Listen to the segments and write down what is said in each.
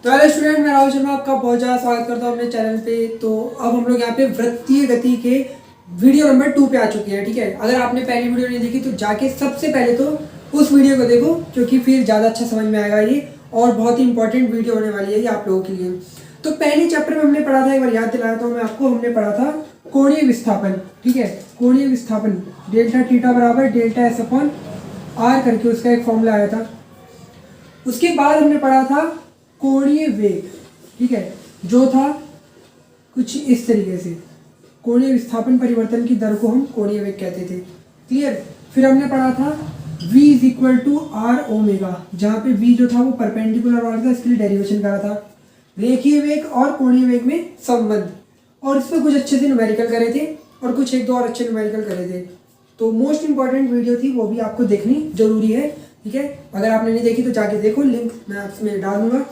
तो hello student, मैं राहुल शर्मा आपका बहुत ज़्यादा स्वागत करता हूँ अपने चैनल पे। तो अब हम लोग यहाँ पे वृत्तीय गति के वीडियो नंबर 2 पे आ चुके हैं। ठीक है, अगर आपने पहली वीडियो नहीं देखी तो जाके सबसे पहले तो उस वीडियो को देखो, क्योंकि फिर ज़्यादा अच्छा समझ में आएगा ये, और बहुत ही इंपॉर्टेंट वीडियो होने वाली है ये आप लोगों के लिए। तो पहले चैप्टर में हमने पढ़ा था, एक बार याद दिलाता हूँ मैं आपको, हमने पढ़ा था कोणीय विस्थापन। ठीक है, कोणीय विस्थापन डेल्टा थीटा बराबर डेल्टा एस अपॉन आर करके उसका एक फॉर्मूला आया था। उसके बाद हमने पढ़ा था कोणीय वेग। ठीक है, जो था कुछ इस तरीके से, कोणीय विस्थापन परिवर्तन की दर को हम कोणीय वेग कहते थे। क्लियर। फिर हमने पढ़ा था v is equal to r omega, जहाँ पे v जो था वो परपेंडिकुलर वाला था, इसके लिए डेरिवेशन करा था। रेखीय वेग और कोणीय वेग में संबंध, और इसमें कुछ अच्छे से न्यूमेरिकल करे थे और कुछ एक दो और अच्छे न्यूमेरिकल करे थे। तो मोस्ट इंपॉर्टेंट वीडियो थी, वो भी आपको देखनी जरूरी है। ठीक है, अगर आपने नहीं देखी तो जाके देखो, लिंक मैं उसमें डाल दूंगा।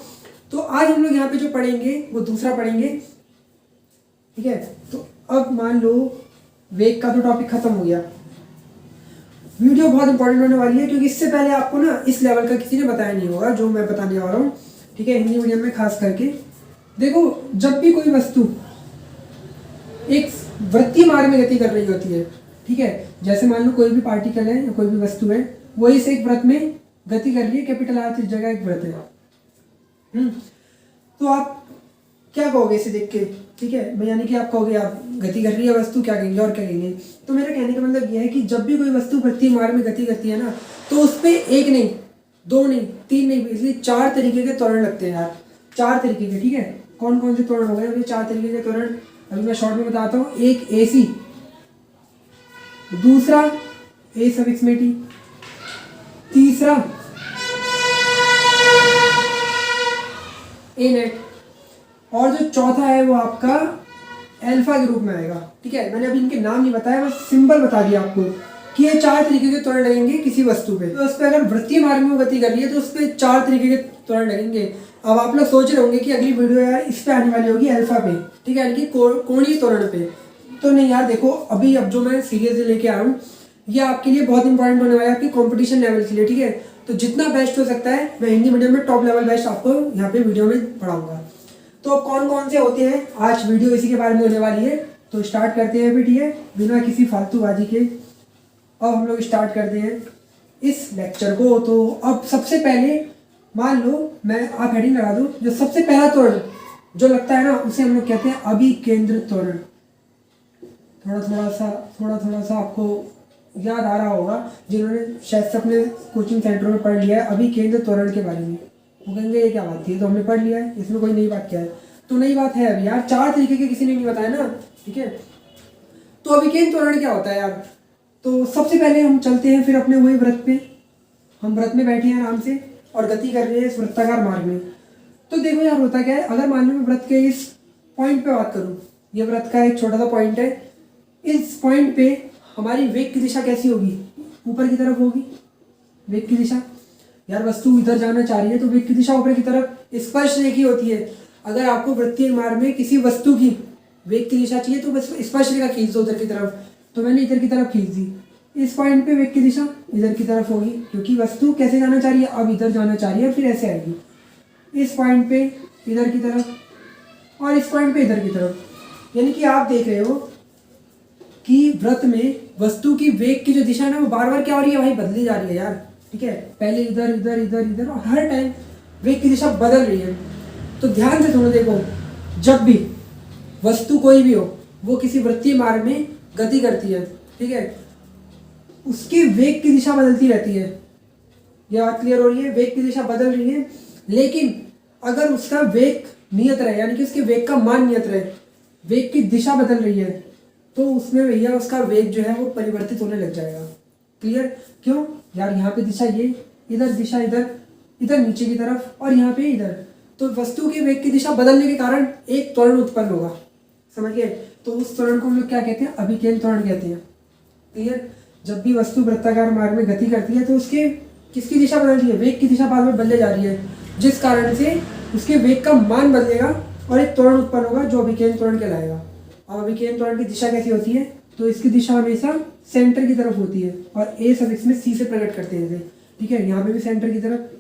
तो आज हम लोग यहाँ पे जो पढ़ेंगे वो दूसरा पढ़ेंगे। ठीक है, तो अब मान लो वेग का तो टॉपिक खत्म हो गया। वीडियो बहुत इंपॉर्टेंट होने वाली है, क्योंकि इससे पहले आपको ना इस लेवल का किसी ने बताया नहीं होगा जो मैं बताने वाला हूँ। ठीक है, हिंदी मीडियम में खास करके। देखो, जब भी कोई वस्तु एक वृत्तीय मार्ग में गति कर रही होती है, ठीक है, जैसे मान लो कोई भी पार्टिकल है या कोई भी वस्तु है, वो इस एक वृत्त में गति कर रही है, कैपिटल आर इस जगह एक वृत्त है। तो आप क्या कहोगे इसे देख के? ठीक है, यानी कि आप कहोगे आप गति कर रही है वस्तु, क्या कहेंगे और क्या कहेंगे? तो मेरा कहने का मतलब यह है कि जब भी कोई वस्तु वृत्तीय मार्ग में गति करती है ना, तो उस पर एक नहीं, दो नहीं, तीन नहीं, इसलिए 4 तरीके के त्वरण लगते हैं यार। 4 तरीके के। ठीक है, कौन कौन से त्वरण हो गए? अभी 4 तरीके के त्वरण अभी मैं शॉर्ट में बताता हूँ। एक AC, दूसरा A सफिक्स में T, तीसरा A नेट, और जो चौथा है वो आपका अल्फा के रूप में आएगा। ठीक है, मैंने अभी इनके नाम नहीं बताया, बस सिंबल बता दिया आपको कि ये 4 तरीके के त्वरण लगेंगे किसी वस्तु पे। तो उस पर अगर वृत्तीय मार्ग में गति कर रही है तो उस पर 4 तरीके के त्वरण लगेंगे। अब आप लोग सोच रहे होंगे कि अगली वीडियो यार इस पे आने वाली होगी अल्फा पे। ठीक है, यानी कि कोणीय त्वरण पे। तो नहीं यार, देखो अभी अब जो मैं सीरीज लेके आया हूँ ये आपके लिए बहुत इंपॉर्टेंट होने वाला है, आपकी कंपटीशन लेवल के लिए। ठीक है, तो जितना बेस्ट हो सकता है मैं हिंदी मीडियम में टॉप लेवल बेस्ट आपको यहाँ पे वीडियो में पढ़ाऊंगा। तो अब कौन कौन से होते हैं, आज वीडियो इसी के बारे में होने वाली है। तो स्टार्ट करते हैं अभी। ठीक है, बिना किसी फालतूबाजी के अब हम लोग स्टार्ट करते हैं इस लेक्चर को। तो अब सबसे पहले मान लो, मैं आप हेडिंग लगा दो, जो सबसे पहला त्वरण जो लगता है ना उसे हम लोग कहते हैं अभिकेंद्र त्वरण। थोड़ा सा आपको याद आ रहा होगा, जिन्होंने शायद से अपने कोचिंग सेंटर में पढ़ लिया है अभिकेंद्र त्वरण के बारे में, वो कहेंगे ये क्या बात थी, तो हमने पढ़ लिया है, इसमें कोई नई बात क्या है? तो नई बात है अभी यार, 4 तरीके के किसी ने नहीं बताया ना। ठीक है, तो अभिकेंद्र त्वरण क्या होता है यार? तो सबसे पहले हम चलते हैं फिर अपने वही वृत्त पे। हम वृत्त में बैठे हैं आराम से और गति कर रहे हैं इस वृत्ताकार मार्ग में। तो देखो यार, होता क्या है, अगर मान लो मैं वृत्त के इस पॉइंट पे बात करूँ, ये वृत्त का एक छोटा सा पॉइंट है, इस पॉइंट पे हमारी वेग की दिशा कैसी होगी? ऊपर की तरफ होगी वेग की दिशा। यार वस्तु इधर जाना चाह रही है तो वेग की दिशा ऊपर की तरफ स्पर्श रेखी होती है। अगर आपको वृत्तीय मार्ग में किसी वस्तु की वेग की दिशा चाहिए तो बस स्पर्श रेखा खींच दो उधर की तरफ। तो मैंने इधर की तरफ खींच दी, इस पॉइंट पे वेग की दिशा इधर की तरफ होगी, क्योंकि वस्तु कैसे जाना चाह रही है, अब इधर जाना चाह रही है, फिर ऐसे आएगी इस पॉइंट पे इधर की तरफ और इस पॉइंट पे इधर की तरफ। यानी कि आप देख रहे हो कि वृत्त में वस्तु की वेग की जो दिशा है ना वो बार बार क्या हो रही है भाई, बदली जा रही है यार। ठीक है, पहले इधर इधर इधर इधर, और हर टाइम वेग की दिशा बदल रही है। तो ध्यान से सुनो, देखो जब भी वस्तु कोई भी हो वो किसी वृत्तीय मार्ग में गति करती है, ठीक है, उसकी वेग की दिशा बदलती रहती है। यह बात क्लियर हो रही है? वेग की दिशा बदल रही है, लेकिन अगर उसका वेग नियत रहे, यानी कि उसके वेग का मान नियत रहे, वेग की दिशा बदल रही है, तो उसमें भैया उसका वेग जो है वो परिवर्तित होने लग जाएगा। क्लियर? क्यों यार, यहाँ पे दिशा ये, इधर दिशा इधर, इधर नीचे की तरफ, और यहाँ पे इधर। तो वस्तु के वेग की दिशा बदलने के कारण एक त्वरण उत्पन्न होगा। समझ गए? तो उस त्वरण को हम लोग क्या कहते हैं? अभिकेंद्र त्वरण कहते हैं। क्लियर? जब भी वस्तु वृत्ताकार मार्ग में गति करती है तो उसके किसकी दिशा बदल रही है? वेग की दिशा बार बार बदले जा रही है, जिस कारण से उसके वेग का मान बदलेगा और एक त्वरण उत्पन्न होगा जो अभिकेंद्र त्वरण कहलाएगा। अब अभिकेंद्र त्वरण की दिशा कैसी होती है? तो इसकी दिशा हमेशा सेंटर की तरफ होती है, और ए सफिक्स में सी से प्रकट करते हैं इसे। ठीक है, यहाँ पे भी सेंटर की तरफ,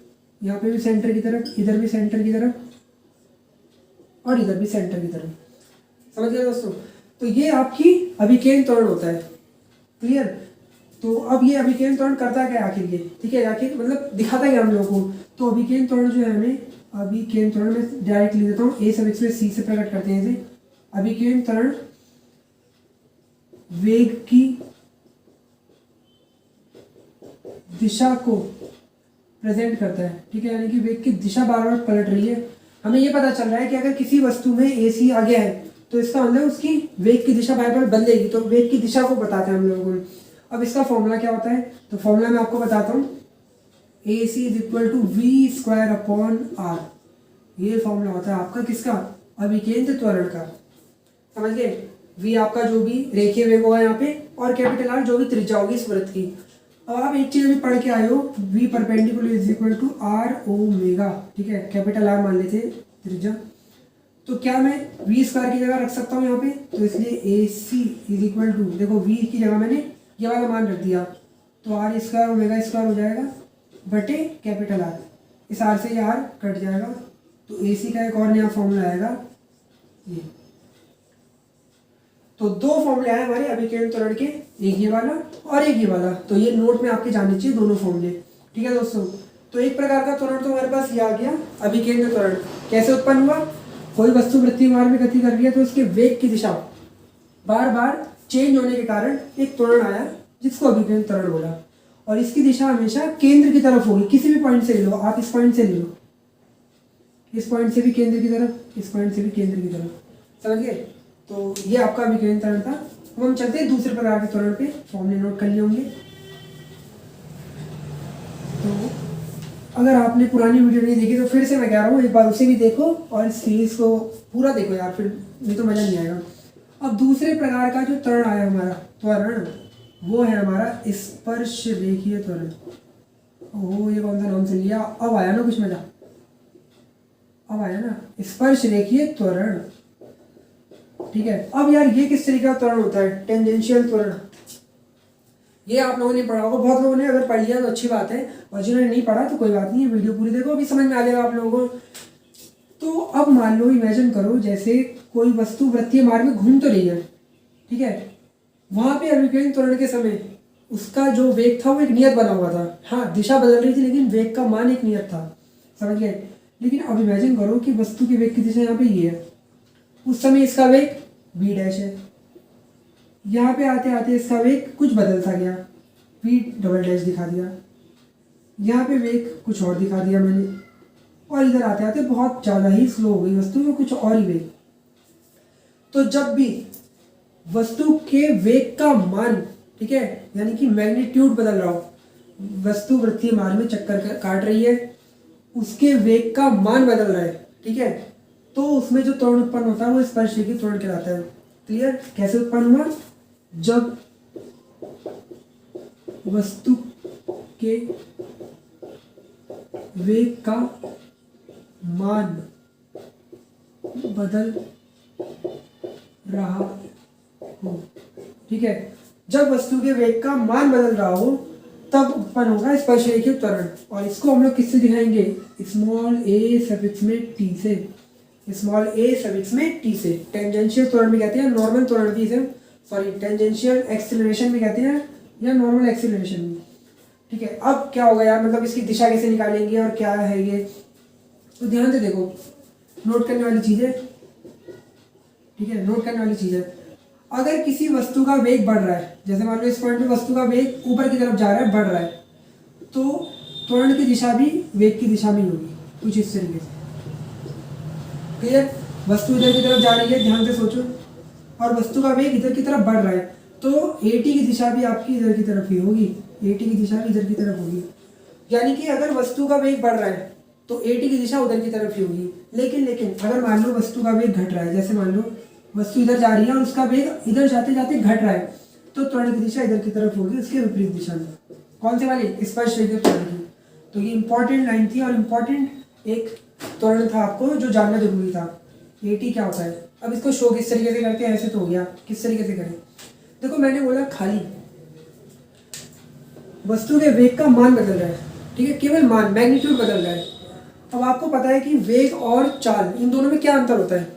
यहाँ पे भी सेंटर की तरफ, इधर भी सेंटर की तरफ, और इधर भी सेंटर की तरफ। समझ गए दोस्तों? तो ये आपकी अभिकेंद्र त्वरण होता है। क्लियर? तो अब ये अभिकेंद्र त्वरण करता क्या आखिर ये, ठीक है, आखिर मतलब दिखाता क्या हम लोगों को। तो अभिकेंद्र त्वरण जो है हमें, अभिकेंद्र त्वरण में डायरेक्ट लिख देता हूँ, ए सब इसमें सी से प्रकट करते हैं इसे। अभिकेंद्र त्वरण वेग की दिशा को प्रेजेंट करता है, ठीक है, यानी कि वेग की दिशा बार बार पलट रही है। हमें ये पता चल रहा है कि अगर किसी वस्तु में ए सी आ गया है तो इसका मतलब उसकी वेग की दिशा बार बार बदलेगी, तो वेग की दिशा को बताते हैं हम लोगों को। अब इसका फॉर्मूला क्या होता है, तो फॉर्मूला मैं आपको बताता हूँ, A C is equal to V square upon R. ये फॉर्मूला होता है आपका किसका, अभिकेंद्र त्वरण का। समझ गए? वी आपका जो भी रेखीय वेग होगा यहाँ पे, और कैपिटल आर जो भी त्रिज्या होगी इस वृत्त की। अब आप एक चीज अभी पढ़ के आए हो, v perpendicular is equal to r omega, ठीक है, कैपिटल आर मान लेते त्रिज्या। तो क्या मैं वी स्क्वायर की जगह रख सकता हूँ यहाँ पे, तो इसलिए ए सी इज इक्वल टू, देखो वी की जगह मैंने ये वाला मान रख दिया, तो आर स्क्वायर ओमेगा स्क्वायर हो जाएगा बटे कैपिटल आर। इस आर से ये आर कट जाएगा, तो ए सी का एक और नया फॉर्मूला आएगा ये। तो दो फॉर्मूले आए हमारे अभिकेंद्र त्वरण के, एक ये वाला और एक ये वाला। तो ये नोट में आपके जाने चाहिए दोनों फॉर्मूले, ठीक है दोस्तों। तो एक प्रकार का त्वरण तो हमारे पास ये आ गया, अभिकेंद्र त्वरण कैसे उत्पन्न हुआ। कोई वस्तु वृत्तीय मार्ग में गति कर रही है तो उसके वेग की दिशा बार बार चेंज होने के कारण एक त्वरण आया जिसको अभिकेंद्र त्वरण बोला। और इसकी दिशा हमेशा केंद्र की तरफ होगी, किसी भी पॉइंट से ले लो आप, इस पॉइंट से ले लो, इस पॉइंट से भी केंद्र की तरफ, इस पॉइंट से भी केंद्र की तरफ। समझ गए? तो ये आपका अभिकेंद्र त्वरण था। अब हम चलते हैं दूसरे प्रकार के त्वरण पे, फॉर्मूले नोट कर लिए होंगे। तो अगर आपने पुरानी वीडियो नहीं देखी तो फिर से मैं कह रहा हूँ एक बार उसे भी देखो और इस सीरीज को पूरा देखो यार, फिर नहीं तो मजा नहीं आएगा। अब दूसरे प्रकार का जो त्वरण आया हमारा त्वरण, वो है हमारा स्पर्श रेखीय त्वरण। ओह ये कौन सा नाम से लिया, अब आया ना कुछ मजा, अब आया ना, स्पर्श रेखीय त्वरण, ठीक है। अब यार ये किस तरीके का त्वरण होता है, टेंजेंशियल त्वरण। ये आप लोगों ने पढ़ा होगा, बहुत लोगों ने अगर पढ़ लिया तो अच्छी बात है, और जिन्होंने नहीं पढ़ा तो कोई बात नहीं है, वीडियो पूरी देखो, अभी समझ में आ जाएगा आप लोगों को। तो अब मान लो, इमेजिन करो जैसे कोई वस्तु वृत्तीय मार्ग में घूम तो रही है, ठीक है, वहां पे अभिकेंद्र त्वरण के समय उसका जो वेग था वो एक नियत बना हुआ था। हाँ दिशा बदल रही थी लेकिन वेग का मान एक नियत था, समझ गए। लेकिन अब इमेजिन करो कि वस्तु की वेग की दिशा यहाँ पे ये है, उस समय इसका वेग v डैश है, यहाँ पे आते आते इसका वेग कुछ बदलता गया, v डबल डैश दिखा दिया, यहाँ पे वेग कुछ और दिखा दिया मैंने, और इधर आते आते बहुत ज़्यादा ही स्लो हो गई वस्तु में कुछ और ही वेग। तो जब भी वस्तु के वेग का मान, ठीक है, यानी कि मैग्नीट्यूड बदल रहा हो, वस्तु वृत्तीय मार्ग में चक्कर काट रही है, उसके वेग का मान बदल रहा है, ठीक है, तो उसमें जो त्वरण उत्पन्न होता है वो स्पर्श रेखीय त्वरण कहलाता है। क्लियर? कैसे उत्पन्न हुआ, जब वस्तु के वेग का मान बदल रहा हो, ठीक है, जब वस्तु के वेग का मान बदल रहा हो तब उत्पन्न होगा स्पर्श रेखीय त्वरण। और इसको हम लोग किससे दिखाएंगे, स्मॉल ए सफिक्स में टी से, स्मॉल ए सफिक्स में टी से। टेंजेंशियल त्वरण भी कहते हैं, नॉर्मल त्वरण भी इसे, सॉरी टेंजेंशियल एक्सीलरेशन भी कहते हैं या नॉर्मल एक्सीलरेशन भी, ठीक है। अब क्या होगा यार, मतलब इसकी दिशा कैसे निकालेंगे और क्या है ये, तो ध्यान से देखो, नोट करने वाली चीज़ है, ठीक है, नोट करने वाली चीज़ है। अगर किसी वस्तु का वेग बढ़ रहा है, जैसे मान लो इस पॉइंट पे वस्तु का वेग ऊपर की तरफ जा रहा है, बढ़ रहा है, तो त्वरण की दिशा भी वेग की दिशा में ही होगी, कुछ इस तरीके से। क्लियर? वस्तु इधर की तरफ जा रही है, ध्यान से सोचो, और वस्तु का वेग इधर की तरफ बढ़ रहा है, तो एटी की दिशा भी आपकी इधर की तरफ ही होगी, एटी की दिशा भी इधर की तरफ होगी। यानी कि अगर वस्तु का वेग बढ़ रहा है तो एटी की दिशा उधर की तरफ ही होगी। लेकिन अगर मान लो वस्तु का वेग घट रहा है, जैसे मान लो वस्तु इधर जा रही है और उसका वेग इधर जाते जाते घट रहा है, तो त्वरण की दिशा इधर की तरफ होगी, उसके विपरीत दिशा में। कौन से वाली, स्पर्श रेखीय त्वरण की। तो ये इंपॉर्टेंट लाइन थी और इम्पॉर्टेंट एक त्वरण था, आपको जो जानना जरूरी था। एटी क्या होता है, अब इसको शो किस तरीके से करते हैं, ऐसे तो हो गया, किस तरीके से करें। देखो मैंने बोला खाली वस्तु के वेग का मान बदल रहा है, ठीक है, केवल मान, मैग्नीट्यूड बदल रहा है। अब आपको पता है कि वेग और चाल इन दोनों में क्या अंतर होता है,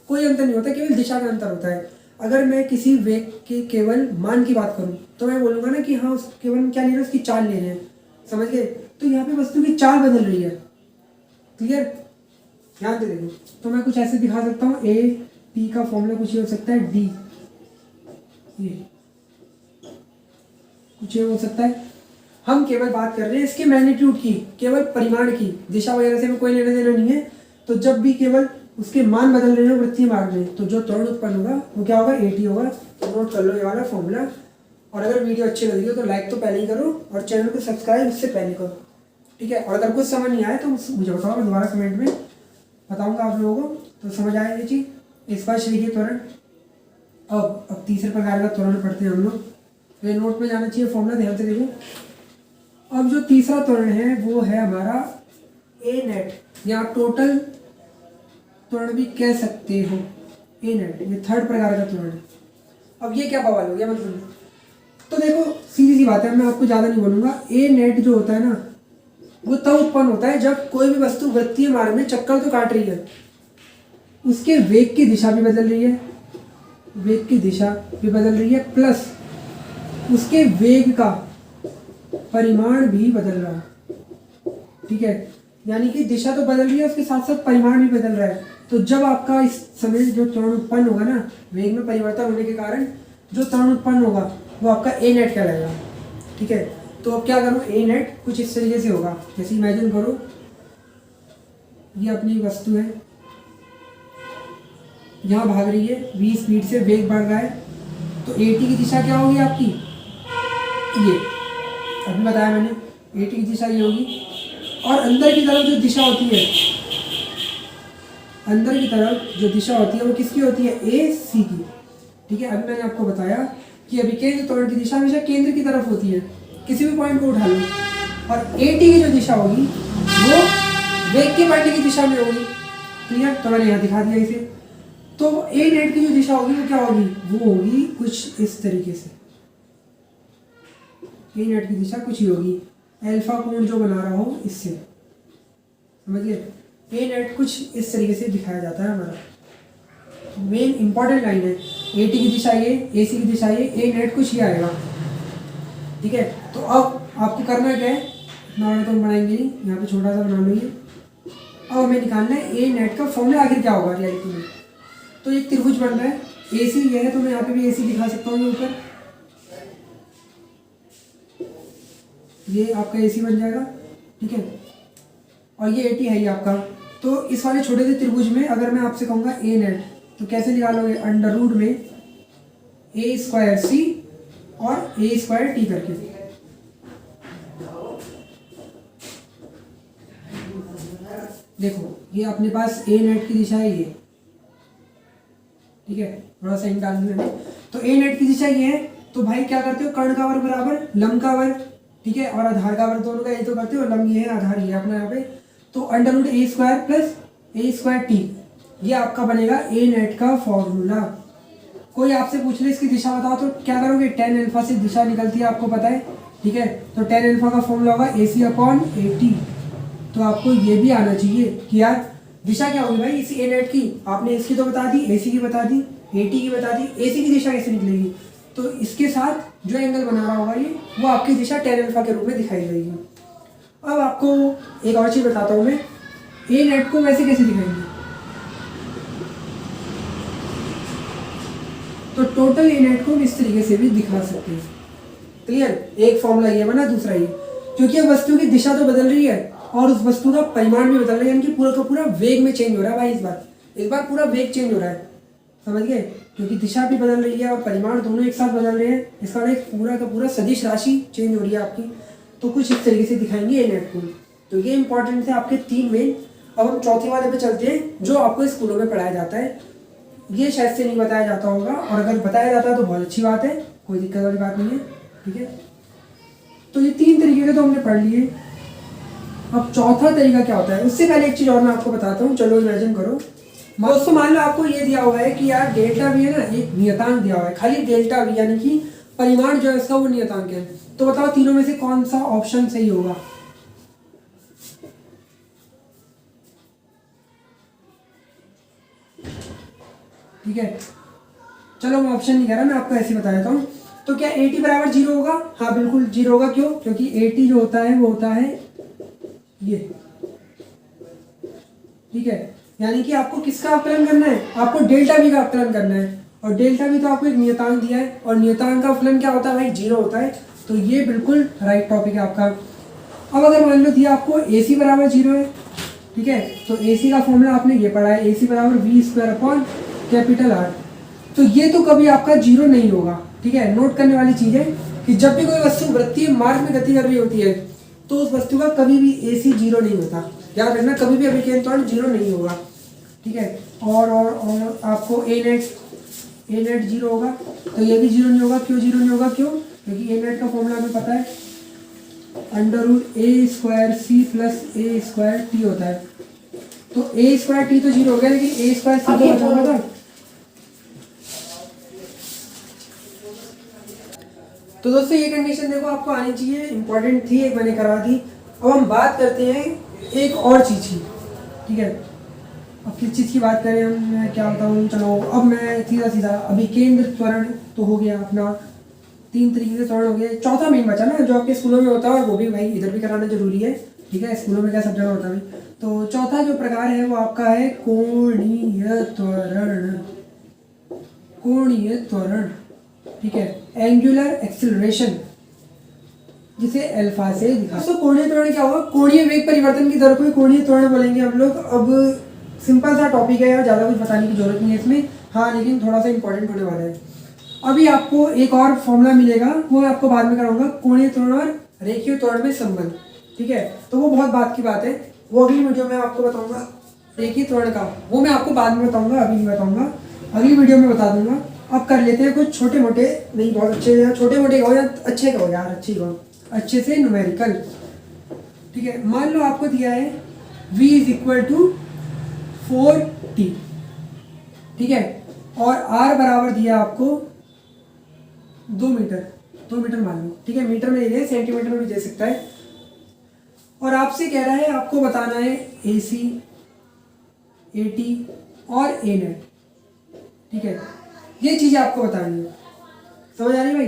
कोई अंतर नहीं होता, केवल दिशा का अंतर होता है। अगर मैं किसी वेग के केवल मान की बात करूं तो मैं बोलूँगा ना कि हाँ उस केवल क्या ले रहे हैं, उसकी चाल ले रहे हैं, समझ गए। तो यहाँ पे वस्तु की चाल बदल रही है, क्लियर, ध्यान दे देखो। तो मैं कुछ ऐसे दिखा सकता हूँ, ए टी का फॉर्मूला कुछ ये हो सकता है, डी ये कुछ ये हो सकता है। हम केवल बात कर रहे हैं इसके मैग्नीट्यूड की, केवल परिमाण की, दिशा वगैरह से हमें कोई लेना देना नहीं है। तो जब भी केवल उसके मान बदल रहे हो वृत्तीय मार्ग में, तो जो त्वरण उत्पन्न होगा वो क्या होगा, एटी होगा। तो नोट कर लो ये वाला फॉर्मूला। और अगर वीडियो अच्छी लगी हो तो लाइक तो पहले ही करो और चैनल को सब्सक्राइब इससे पहले करो, ठीक है। और अगर कुछ समझ नहीं आए तो मुझे बताओ, मैं दोबारा कमेंट में बताऊंगा आप लोगों को, तो समझ आए ये चीज़। इस बार लिखिए त्वरण। अब तीसरे प्रकार का त्वरण पढ़ते हैं हम लोग। तो ये नोट में जाना चाहिए फॉर्मूला, ध्यान से देखो। अब जो तीसरा त्वरण है वो है हमारा ए नेट, या टोटल त्वरण भी कह सकते हो, ए नेट, ये थर्ड प्रकार का त्वरण है। अब ये क्या बवाल हो गया मतलब, तो देखो सीधी सी बात है, मैं आपको ज़्यादा नहीं बोलूँगा। ए नेट जो होता है ना वो तब उत्पन्न होता है जब कोई भी वस्तु वृत्तीय मार्ग में चक्कर तो काट रही है, उसके वेग की दिशा भी बदल रही है, वेग की दिशा भी बदल रही है, प्लस उसके वेग का परिमाण भी बदल रहा है, ठीक है। यानी कि दिशा तो बदल रही है, उसके साथ साथ परिमाण भी बदल रहा है। तो जब आपका इस समय जो त्वरण उत्पन्न होगा ना, वेग में परिवर्तन होने के कारण जो त्वरण उत्पन्न होगा वो आपका ए नेट कहलाएगा, ठीक है। तो अब क्या करूँ, ए नेट कुछ इस तरीके से होगा, जैसे इमेजिन करो ये अपनी वस्तु है, यहाँ भाग रही है 20 स्पीड से, वेग बढ़ रहा है, तो ए टी की दिशा क्या होगी आपकी, ये अभी बताया मैंने, ए टी की दिशा ये होगी। और अंदर की तरफ जो दिशा होती है, अंदर की तरफ जो दिशा होती है वो किसकी होती है, ए सी की, ठीक है। अभी मैंने आपको बताया कि अभिकेंद्र त्वरण की दिशा हमेशा केंद्र की तरफ होती है, किसी भी पॉइंट को उठा लो। और ए टी की जो दिशा होगी वो वेग के बढ़ने की दिशा में होगी, क्लियर। तो मैंने यहाँ दिखा दिया इसे। तो ए नेट की जो दिशा होगी वो क्या होगी, वो होगी कुछ इस तरीके से, ए नेट की दिशा कुछ ही होगी, अल्फा कोण जो बना रहा हो इससे, समझिए। ए नेट कुछ इस तरीके से दिखाया जाता है हमारा। मेन इंपॉर्टेंट लाइन है, ए टी की दिशा ये, ए सी की दिशा ये, ए नेट कुछ ही आएगा, ठीक है। तो अब आपको करना क्या है, इतना बड़ा तो हम बनाएंगे नहीं, यहाँ पे छोटा सा बना लो ये। अब हमें निकालना है ए नेट का फॉर्मूला आखिर क्या होगा रियलिटी में। तो एक त्रिभुज बन रहा है, ए सी ये है, तो मैं यहाँ पे भी ए सी दिखा सकता हूँ ऊपर, ये आपका ए सी बन जाएगा, ठीक है। और ये ए टी है ये आपका। तो इस वाले छोटे से त्रिभुज में अगर मैं आपसे कहूँगा ए नेट, तो कैसे निकालोगे, अंडर रूट में ए स्क्वायर सी और ए स्क्वायर टी करके। देखो ये अपने पास ए नेट की दिशा है ये, ठीक है, थोड़ा सा इन डाल दिया। तो ए नेट की दिशा ये है, तो भाई क्या करते हो, कर्ण का वर्ग बराबर लंब का वर्ग, ठीक है, और आधार का वर्ग, दोनों का ये तो करते हो, लंब ये है, आधार ये अपना यहाँ पे। तो अंडर रूट ए स्क्वायर प्लस ए स्क्वायर टी, ये आपका बनेगा ए नेट का फॉर्मूला। कोई आपसे पूछ ले इसकी दिशा बताओ, तो क्या करोगे, टेन अल्फा से दिशा निकलती है, आपको पता है, ठीक है। तो टेन अल्फा का फॉर्मूला होगा ए सी अपॉन ए टी। तो आपको ये भी आना चाहिए कि यार दिशा क्या होगी भाई इसी ए नेट की, आपने इसकी तो बता दी, ए सी की बता दी, ए टी की बता दी, ए सी की दिशा कैसे निकलेगी। तो इसके साथ जो एंगल बना रहा होगा ये, वो आपकी दिशा टेन अल्फा के रूप में दिखाई देगी। अब आपको एक और चीज़ बताता हूँ मैं, ए नेट को वैसे कैसे दिखाएंगे, तो टोटल ए नेट को इस तरीके से भी दिखा सकते हैं, क्लियर। एक फॉर्मूला ये बना, दूसरा ये, क्योंकि अब वस्तु की दिशा तो बदल रही है और उस वस्तु का परिमाण भी बदल रहा है, यानी कि पूरा का पूरा वेग में चेंज हो रहा है भाई। इस बार पूरा वेग चेंज हो रहा है, समझ गए, क्योंकि दिशा भी बदल रही है और परिमाण दोनों एक साथ बदल रहे हैं। इसका एक पूरा का पूरा सदिश राशि चेंज हो रही है आपकी। तो कुछ इस तरीके से दिखाएंगे ए नेट को। तो ये इंपॉर्टेंट थे आपके तीन मेन। अब हम चौथे वाले पे चलते हैं, जो आपको स्कूलों में पढ़ाया जाता है। ये शायद से नहीं बताया जाता होगा, और अगर बताया जाता है तो बहुत अच्छी बात है, कोई दिक्कत वाली बात नहीं है, ठीक है। तो ये तीन तरीके के तो हमने पढ़ लिए। अब चौथा तरीका क्या होता है, उससे पहले एक चीज़ और मैं आपको बताता हूँ। चलो इमेजिन करो, दोस्तों मान लो आपको ये दिया हुआ है कि यार डेल्टा वी है ना, एक नियतांक दिया हुआ है, खाली डेल्टा वी, यानी कि परिमाण जो है इसका वो नियतांक है। तो बताओ तीनों में से कौन सा ऑप्शन सही होगा। ठीक है। चलो मैं ऑप्शन नहीं कह रहा, मैं आपको ऐसे ही बता देता हूँ। तो क्या AT बराबर 0 होगा? हाँ बिल्कुल 0 होगा। क्यों? क्योंकि AT जो होता है वो होता है ये, ठीक है। यानी कि आपको किसका अवकलन करना है? आपको डेल्टा V का अवकलन करना है, और डेल्टा V तो आपको एक नियतांक दिया है, और नियतांक का अवकलन क्या होता है भाई? 0 होता है। तो ये बिल्कुल राइट टॉपिक है आपका। अब अगर मान लो दिया आपको AC बराबर 0 है, ठीक है, तो AC का फॉर्मूला आपने ये पढ़ा है, AC बराबर V² R। तो ये तो कभी आपका 0 नहीं होगा, ठीक है। नोट करने वाली चीज़ है कि जब भी कोई वस्तु वृत्तीय मार्ग में गति कर रही होती है तो उस वस्तु का कभी भी AC 0 नहीं होता। याद रखना, कभी भी अभिकेंद्र त्वरण 0 नहीं होगा, ठीक है। और आपको A नेट 0 होगा, तो ये भी 0 नहीं होगा। क्यों 0 नहीं होगा? क्यों? क्योंकि A नेट का फॉर्मूला हमें पता है, √A² C + A² T होता है। तो A² T तो 0 हो गया, लेकिन A² C तो बचा हुआ था। तो दोस्तों ये कंडीशन देखो आपको आनी चाहिए, इंपॉर्टेंट थी, एक मैंने करा दी। अब हम बात करते हैं एक और चीज़ की, ठीक है। अब किस चीज़ की बात करें हम, मैं क्या बताऊँ। चलो अब मैं सीधा अभिकेंद्र त्वरण तो हो गया अपना, 3 तरीके से त्वरण हो गए। चौथा मेन बचा ना, जो आपके स्कूलों में होता है, और वो भी भाई इधर भी कराना जरूरी है, ठीक है। स्कूलों में क्या सब जगह होता है भाई। तो चौथा जो प्रकार है वो आपका है कोणीय त्वरण। कोणीय त्वरण, ठीक है, एंगुलर एक्सेलरेशन, जिसे अल्फा से दिखा। तो कोणीय त्वरण क्या होगा? कोणीय वेग परिवर्तन की दर को कोणीय त्वरण बोलेंगे हम लोग। अब सिंपल सा टॉपिक है यार, ज़्यादा कुछ बताने की जरूरत नहीं है इसमें, हाँ, लेकिन थोड़ा सा इंपॉर्टेंट होने वाला है। अभी आपको एक और फॉर्मूला मिलेगा, वो मैं आपको बाद में कराऊंगा, कोणीय त्वरण और रेखीय त्वरण में संबंध, ठीक है। तो वो बहुत बात की बात है, वो अगली वीडियो में आपको बताऊंगा। रेखीय त्वरण का वो मैं आपको बाद में बताऊंगा, अभी नहीं बताऊंगा, अगली वीडियो में बता दूंगा। अब कर लेते हैं कुछ छोटे मोटे, नहीं बहुत अच्छे, या छोटे मोटे कहो या अच्छे कहो यार, अच्छे कहो, अच्छे से न्यूमेरिकल, ठीक है। मान लो आपको दिया है V = 4T, ठीक है, और R बराबर दिया आपको 2 मीटर मान लो, ठीक है। मीटर में दे, सेंटीमीटर में भी दे सकता है। और आपसे कह रहा है आपको बताना है AC, AT और A नेट, ठीक है। ये चीज़ें आपको बतानी है। समझ आ रही है भाई?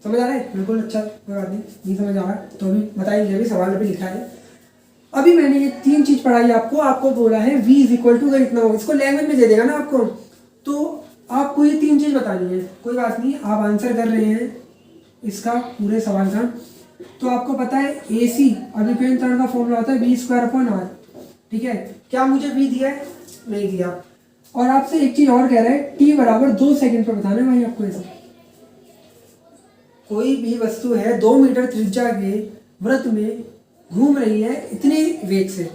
समझ आ रहा है? बिल्कुल, अच्छा, कोई बात नहीं समझ आ रहा तो अभी बताएंगे, अभी सवाल में भी लिखा है। अभी मैंने ये 3 चीज़ पढ़ाई आपको बोला है V = इतना हो, इसको लैंग्वेज में दे देगा ना आपको, तो आपको ये 3 चीज़ बतानी है। कोई बात नहीं, आप आंसर कर रहे हैं इसका पूरे सवाल का। तो आपको पता है AC अभिकेंद्र त्वरण का फॉर्मूला होता है V²/R, ठीक है। क्या मुझे V दिया है? नहीं दिया। और आपसे एक चीज़ और कह रहा है, T बराबर 2 सेकंड पर बताना है भाई आपको। ऐसा कोई भी वस्तु है 2 मीटर त्रिज्या के वृत्त में घूम रही है इतने वेग से,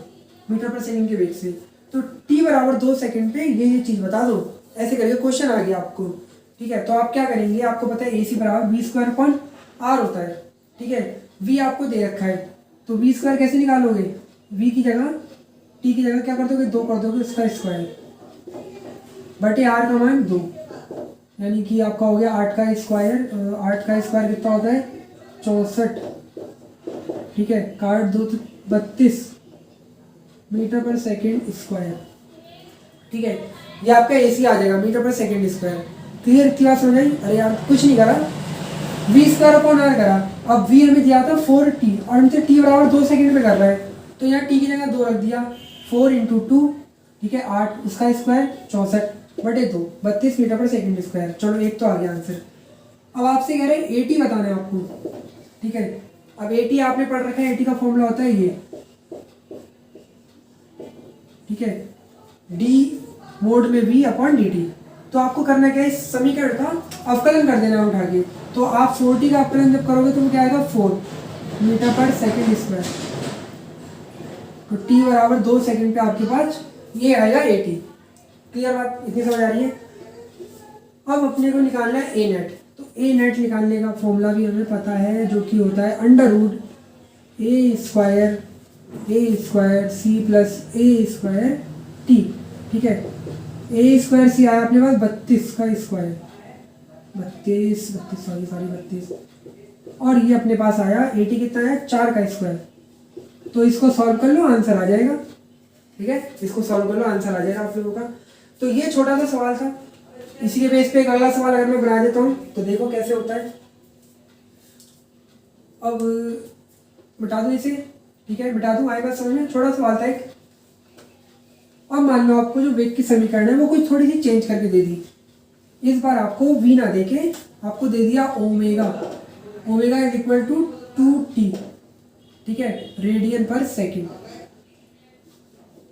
मीटर/सेकंड के वेग से, तो T बराबर 2 सेकंड पे ये चीज़ बता दो। ऐसे करके क्वेश्चन आ गया आपको, ठीक है। तो आप क्या करेंगे, आपको पता है AC बराबर V²/R होता है, ठीक है। V आपको दे रखा है, तो V² कैसे निकालोगे? V की जगह T की जगह क्या कर दोगे? 2 कर दोगे, उसका स्क्वायर बटे R का मान 2, यानी कि आपका हो गया 8 का स्क्वायर। 8 का स्क्वायर कितना होता है? 64, ठीक है। काट दो तो 32 मीटर/सेकंड², ठीक है। ये आपका AC आ जाएगा मीटर/सेकंड²। क्लियर? इतनी बात समझ आई? अरे यार कुछ नहीं करा, V²/R करा। अब V हमें दिया था 4T, और हमसे T बराबर 2 सेकंड पे कर रहा है, तो यहाँ T की जगह 2 रख दिया, 4 × 2, ठीक है, 8, उसका स्क्वायर 64 बटे 2, 32 मीटर/सेकंड²। चलो एक तो आ गया आंसर। अब आपसे कह रहे हैं AT बताना है आपको, ठीक है। अब AT आपने पढ़ रखा है, AT का फॉर्मूला होता है ये, ठीक है, D मोड में V/dt। तो आपको करना क्या है, इस समीकरण का अवकलन कर देना है उठा के। तो आप 4T का अवकलन जब करोगे तो वो क्या आएगा? 4 मीटर/सेकंड²। तो T बराबर 2 सेकंड पे आपके पास ये आएगा AT। क्लियर बात? इतनी समझ आ रही है? अब अपने को निकालना है A नेट। तो A नेट निकालने का फॉर्मूला भी हमें पता है, जो कि होता है √A² C + A² T, ठीक है। A² आया अपने पास 32 का स्क्वायर, 32, और ये अपने पास आया AT कितना है? 4 का स्क्वायर। तो इसको सॉल्व कर लो, आंसर आ जाएगा, ठीक है। इसको सॉल्व कर लो, आंसर आ जाएगा आप लोगों का। तो ये छोटा सा सवाल था, इसी के बेस पे एक अगला सवाल अगर मैं बना देता हूँ तो देखो कैसे होता है। अब मिटा दूँ इसे, ठीक है मिटा दूँ, आएगा समझ में। छोटा सवाल था एक। अब मान लो आपको जो वेग की समीकरण है वो कुछ थोड़ी सी चेंज करके दे दी। इस बार आपको v ना देके आपको दे दिया omega. Omega is equal to 2t, ठीक है, रेडियन पर सेकेंड।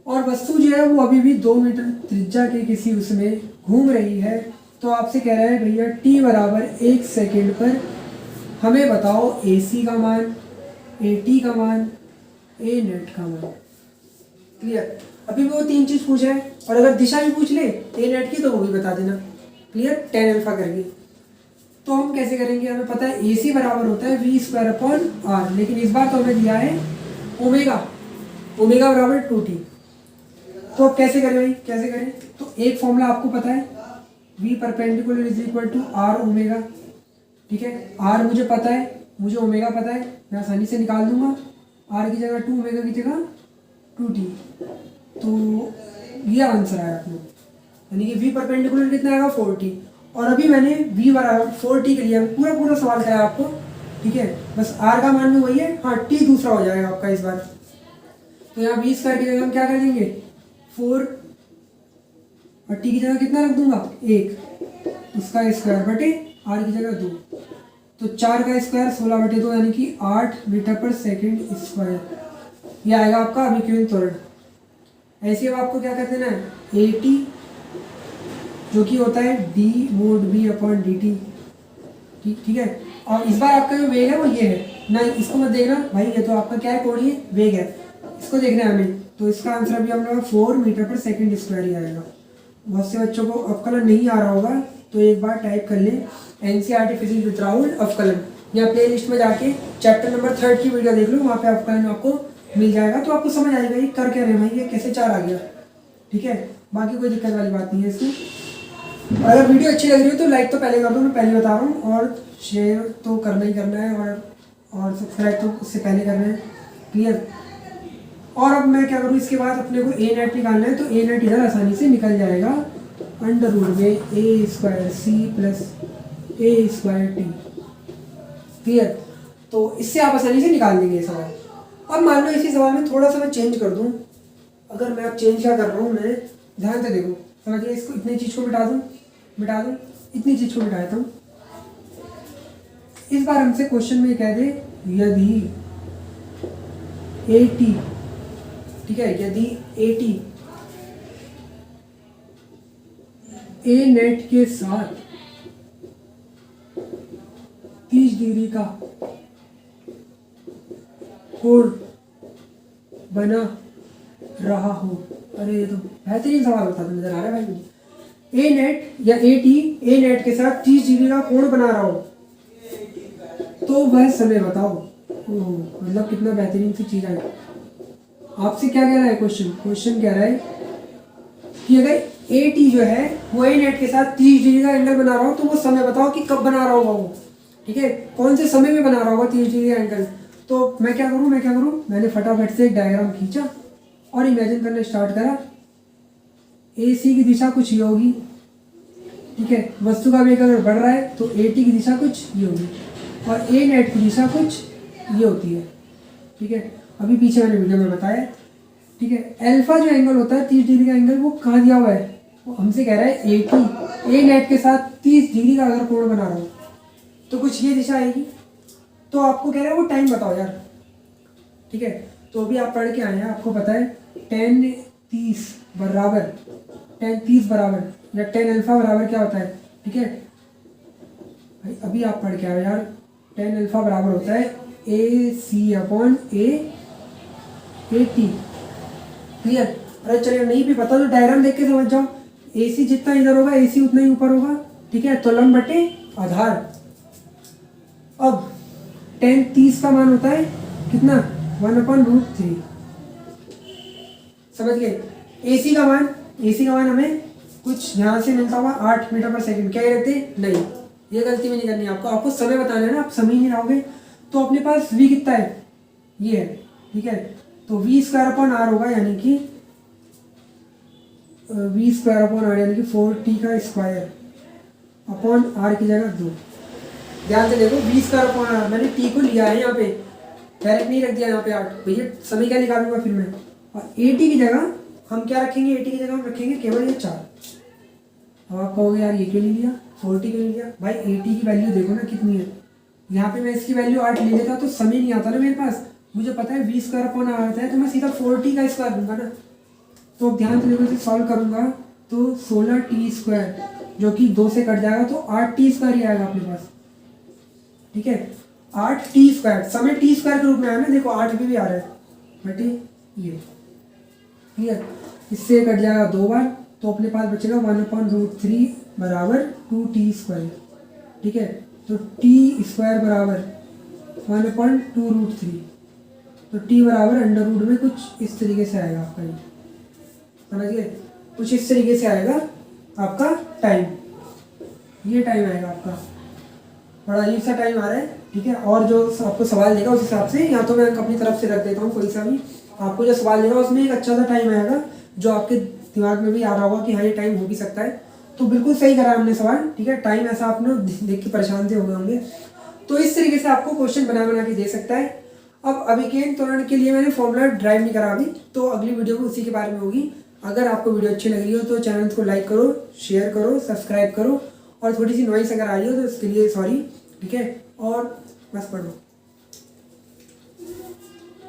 और वस्तु जो है वो अभी भी 2 मीटर त्रिज्या के किसी उसमें घूम रही है। तो आपसे कह रहा है भैया t बराबर 1 सेकेंड पर हमें बताओ ac का मान, at का मान, a नेट का मान। क्लियर? अभी भी वो 3 चीज पूछ रहा है, और अगर दिशा भी पूछ ले a नेट की तो वो भी बता देना। क्लियर? tan अल्फा करके। तो हम कैसे करेंगे, हमें पता है ac बराबर होता है v स्क्वायर अपॉन r, लेकिन इस बार तो हमें दिया है ओमेगा, ओमेगा बराबर 2t। तो अब कैसे करें भाई, कैसे करें? तो एक फॉर्मूला आपको पता है, v perpendicular is equal to r omega, ठीक है। r मुझे पता है, मुझे ओमेगा पता है, मैं आसानी से निकाल दूंगा। r की जगह 2, ओमेगा की जगह 2t। तो ये आंसर आया अपना, यानी कि v परपेंडिकुलर कितना आएगा 4t। और अभी मैंने v बराबर 4t के लिए पूरा पूरा सवाल कराया आपको, ठीक है। बस r का मान भी वही है, हाँ t दूसरा हो जाएगा आपका इस बार। तो यहाँ 20 करके जगह हम क्या कर देंगे 4, और t की जगह कितना रख दूंगा 1, उसका स्क्वायर बटे r की जगह 2। तो 4 का स्क्वायर 16 बटे 2, यानी कि 8 मीटर पर सेकेंड स्क्वायर। ये आएगा आपका अभिक्रियन त्वरण। ऐसे अब आपको क्या कर देना है at, जो कि होता है d mode v upon dt, ठीक है। और इस बार आपका जो वेग है वो ये है ना, इसको मत देखना भाई, ये तो आपका क्या है कोणीय वेग है, इसको देखना है हमें। तो इसका आंसर अभी हम लोग 4 मीटर पर सेकेंड स्क्वायर ही आएगा। बहुत से बच्चों को अवकलन नहीं आ रहा होगा तो एक बार टाइप कर ले NCERT फिजिक्स विद राहुल अवकलन, या प्ले लिस्ट में जाके चैप्टर नंबर 3 की वीडियो देख लो, वहाँ पे अवकलन आपको मिल जाएगा। तो आपको समझ आएगा ये कर क्या रहे भाई, ये कैसे 4 आ गया, ठीक है। बाकी कोई दिक्कत वाली बात नहीं है इसमें। अगर वीडियो अच्छी लग रही हो तो लाइक तो पहले कर दो, मैं पहले बता रहा हूँ, और शेयर तो करना ही करना है, और सब्सक्राइब तो उससे पहले करना है। क्लियर? और अब मैं क्या करूँ, इसके बाद अपने को a नेट निकालना है, तो a नेट इधर आसानी से निकल जाएगा, अंडर रूट में a square c plus a square t। Clear? तो इससे आप आसानी से निकाल देंगे ये सवाल। अब मान लो इसी सवाल में थोड़ा सा मैं चेंज कर दूँ। अगर मैं अब चेंज क्या कर रहा हूँ, मैं ध्यान से देखो, समझिए, इसको इतनी चीज़ को मिटा दूँ, इतनी चीज़ को मिटा देता हूँ। इस बार हमसे क्वेश्चन में कह दे यदि at, ठीक है, यदि at a नेट के साथ 30 डिग्री का कोण बना रहा हो। अरे ये तो बेहतरीन सवाल होता था, नजर आ रहा है भाई मुझे। a नेट या at a नेट के साथ 30 डिग्री का कोण बना रहा हो तो वह समय बताओ। ओह, मतलब कितना बेहतरीन सी चीज आई। आपसे क्या कह रहा है क्वेश्चन कह रहा है कि अगर at जो है वो a नेट के साथ 30 डिग्री का एंगल बना रहा हो तो वो समय बताओ कि कब बना रहा होगा वो, ठीक है, कौन से समय में बना रहा होगा 30 डिग्री का एंगल। तो मैं क्या करूँ, मैंने फटाफट से एक डायग्राम खींचा और इमेजिन करना स्टार्ट करा। AC की दिशा कुछ ये होगी, ठीक है, वस्तु का वेग अगर बढ़ रहा है तो AT की दिशा कुछ ये होगी, और a नेट की दिशा कुछ ये होती है, ठीक है। अभी पीछे मैंने वीडियो में बताया, ठीक है। अल्फा जो एंगल होता है 30 डिग्री का एंगल, वो कहाँ दिया हुआ है, वो हमसे कह रहा है AT a नेट के साथ 30 डिग्री का अगर कोण बना रहा हो तो कुछ ये दिशा आएगी। तो आपको कह रहा है वो टाइम बताओ यार, ठीक है। तो अभी आप पढ़ के आए हैं, आपको पता है tan 30 बराबर या tan अल्फा बराबर क्या होता है, ठीक है भाई। अभी आप पढ़ के आए यार, tan अल्फा बराबर होता है AC अपॉन AT। क्लियर? अरे चलिए नहीं भी पता तो डायग्राम देख के समझ जाओ। AC जितना इधर होगा AC उतना ही ऊपर होगा, ठीक है, तो लंब बटे आधार। अब tan 30 का मान होता है कितना 1/√3। समझ गए? AC का मान हमें कुछ यहाँ से मिलता होगा 8 मीटर पर सेकंड। क्या कहते नहीं, ये गलती में नहीं करनी है आपको समय बताना है ना। आप समय नहीं लाओगे तो अपने पास v कितना है, ये है, ठीक है। तो v स्क्वायर अपॉन r होगा, यानी कि 4t का स्क्वायर, अपॉन आर की जगह 2। ध्यान से देखो, v स्क्वायर अपॉन आर, मैंने t को लिया है यहाँ पे, डायरेक्ट नहीं रख दिया यहाँ पे 8। भैया समय क्या निकालूंगा फिर मैं, और at की जगह हम क्या रखेंगे, at की जगह हम रखेंगे केवल ये 4। अब आप कहोगे यार ये क्यों नहीं लिया, 40 क्यों नहीं लिया। भाई 80 की वैल्यू देखो ना कितनी है, यहाँ पे मैं इसकी वैल्यू 8 ले लेता तो समय नहीं आता ना मेरे पास, मुझे पता है v स्क्वायर अपॉन आर आता है, तो मैं सीधा 40 का स्क्वायर दूंगा ना। तो अब ध्यान से देखो, इसे सॉल्व करूंगा तो 16t स्क्वायर जो कि 2 से कट जाएगा तो 8t स्क्वायर ही आएगा अपने पास। ठीक है, 8t स्क्वायर, समय t स्क्वायर के रूप में आया ना, देखो 8 भी आ रहा है बटे ये। क्लियर, इससे कट जाएगा 2 बार, तो अपने पास बचेगा 1/√3 बराबर 2t स्क्वायर। ठीक है, तो t स्क्वायर बराबर 1/2√3, तो t बराबर अंडर रूट में कुछ इस तरीके से आएगा आपका, ये समझिए, कुछ इस तरीके से आएगा आपका टाइम, ये टाइम आएगा आपका, बड़ा अजीब सा टाइम आ रहा है। ठीक है, और जो आपको सवाल देगा उस हिसाब से, या तो मैं अपनी तरफ से रख देता हूँ कोई सा भी, आपको जो सवाल देगा उसमें एक अच्छा सा टाइम आएगा जो आपके दिमाग में भी आ रहा होगा कि हाँ ये टाइम हो भी सकता है। तो बिल्कुल सही करा हमने सवाल। ठीक है, टाइम ऐसा आप लोग देख के परेशान से हो गए होंगे। तो इस तरीके से आपको क्वेश्चन बना के दे सकता है। अब अभिकेंद्र त्वरण के लिए मैंने फॉर्मूला ड्राइव नहीं करा अभी, तो अगली वीडियो में उसी के बारे में होगी। अगर आपको वीडियो अच्छी लग रही हो तो चैनल को लाइक करो, शेयर करो, सब्सक्राइब करो, और थोड़ी सी नॉइस अगर आ रही हो तो उसके लिए सॉरी। ठीक है, और बस पढ़ो।